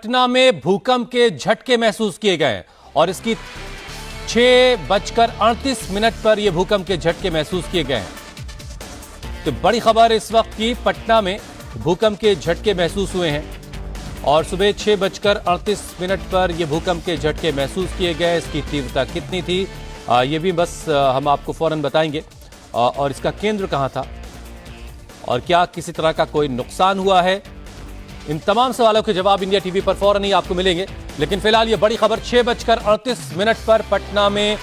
पटना में भूकंप के झटके महसूस किए गए हैं और इसकी 6:38 पर यह भूकंप के झटके महसूस किए गए हैं। तो बड़ी खबर इस वक्त की, पटना में भूकंप के झटके महसूस हुए हैं और सुबह 6:38 पर यह भूकंप के झटके महसूस किए गए। इसकी तीव्रता कितनी थी ये भी बस हम आपको फौरन बताएंगे, और इसका केंद्र कहां था और क्या किसी तरह का कोई नुकसान हुआ है, इन तमाम सवालों के जवाब इंडिया टीवी पर फौरन ही आपको मिलेंगे। लेकिन फिलहाल ये बड़ी खबर, 6:38 पर पटना में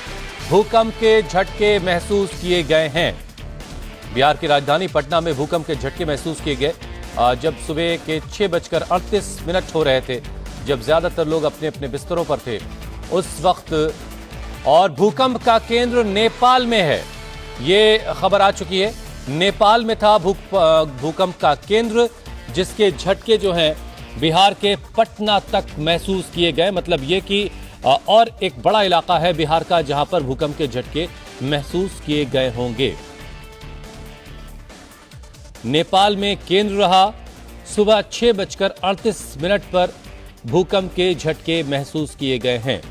भूकंप के झटके महसूस किए गए हैं। बिहार की राजधानी पटना में भूकंप के झटके महसूस किए गए जब सुबह के 6:38 हो रहे थे, जब ज्यादातर लोग अपने अपने बिस्तरों पर थे उस वक्त। और भूकंप का केंद्र नेपाल में है, ये खबर आ चुकी है। नेपाल में था भूकंप का केंद्र, जिसके झटके जो हैं बिहार के पटना तक महसूस किए गए। मतलब ये कि और एक बड़ा इलाका है बिहार का जहां पर भूकंप के झटके महसूस किए गए होंगे। नेपाल में केंद्र रहा, सुबह 6:38 पर भूकंप के झटके महसूस किए गए हैं।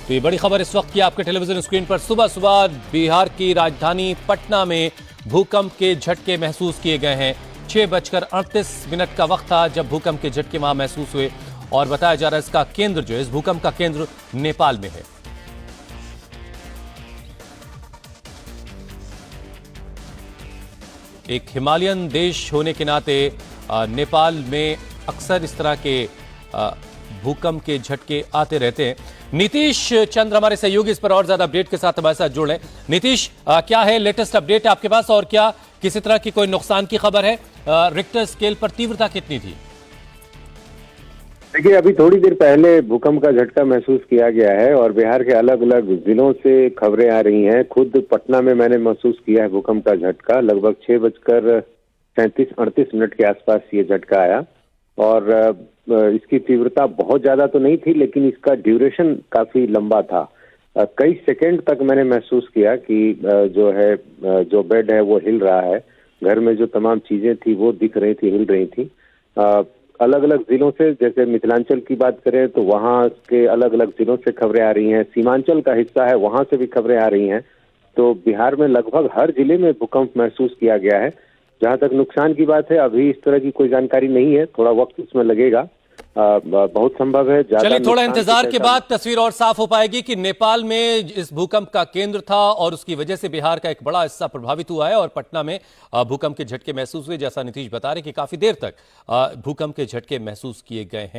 तो ये बड़ी खबर इस वक्त की आपके टेलीविजन स्क्रीन पर, सुबह सुबह बिहार की राजधानी पटना में भूकंप के झटके महसूस किए गए हैं। 6:38 का वक्त था जब भूकंप के झटके वहां महसूस हुए और बताया जा रहा है इसका केंद्र जो है, इस भूकंप का केंद्र नेपाल में है। एक हिमालयन देश होने के नाते नेपाल में अक्सर इस तरह के भूकंप के झटके आते रहते हैं। नीतीश चंद्र हमारे सहयोगी इस पर और ज्यादा अपडेट के साथ हमारे साथ जुड़ रहे हैं। नीतीश, क्या है लेटेस्ट अपडेट आपके पास और क्या किसी तरह की कोई नुकसान की खबर है? रिक्टर स्केल पर तीव्रता कितनी थी? देखिए, अभी थोड़ी देर पहले भूकंप का झटका महसूस किया गया है और बिहार के अलग अलग जिलों से खबरें आ रही हैं। खुद पटना में मैंने महसूस किया है भूकंप का झटका। लगभग 6:37-38 के आसपास ये झटका आया और इसकी तीव्रता बहुत ज्यादा तो नहीं थी, लेकिन इसका ड्यूरेशन काफी लंबा था। कई सेकंड तक मैंने महसूस किया कि जो बेड है वो हिल रहा है। घर में जो तमाम चीजें थी वो दिख रही थी, हिल रही थी। अलग अलग जिलों से, जैसे मिथिलांचल की बात करें तो वहां के अलग अलग जिलों से खबरें आ रही हैं। सीमांचल का हिस्सा है, वहां से भी खबरें आ रही हैं। तो बिहार में लगभग हर जिले में भूकंप महसूस किया गया है। जहां तक नुकसान की बात है, अभी इस तरह की कोई जानकारी नहीं है, थोड़ा वक्त इसमें लगेगा। बहुत संभव है चलिए थोड़ा इंतजार के बाद तस्वीर और साफ हो पाएगी कि नेपाल में इस भूकंप का केंद्र था और उसकी वजह से बिहार का एक बड़ा हिस्सा प्रभावित हुआ है और पटना में भूकंप के झटके महसूस हुए। जैसा नीतीश बता रहे कि काफी देर तक भूकंप के झटके महसूस किए गए हैं।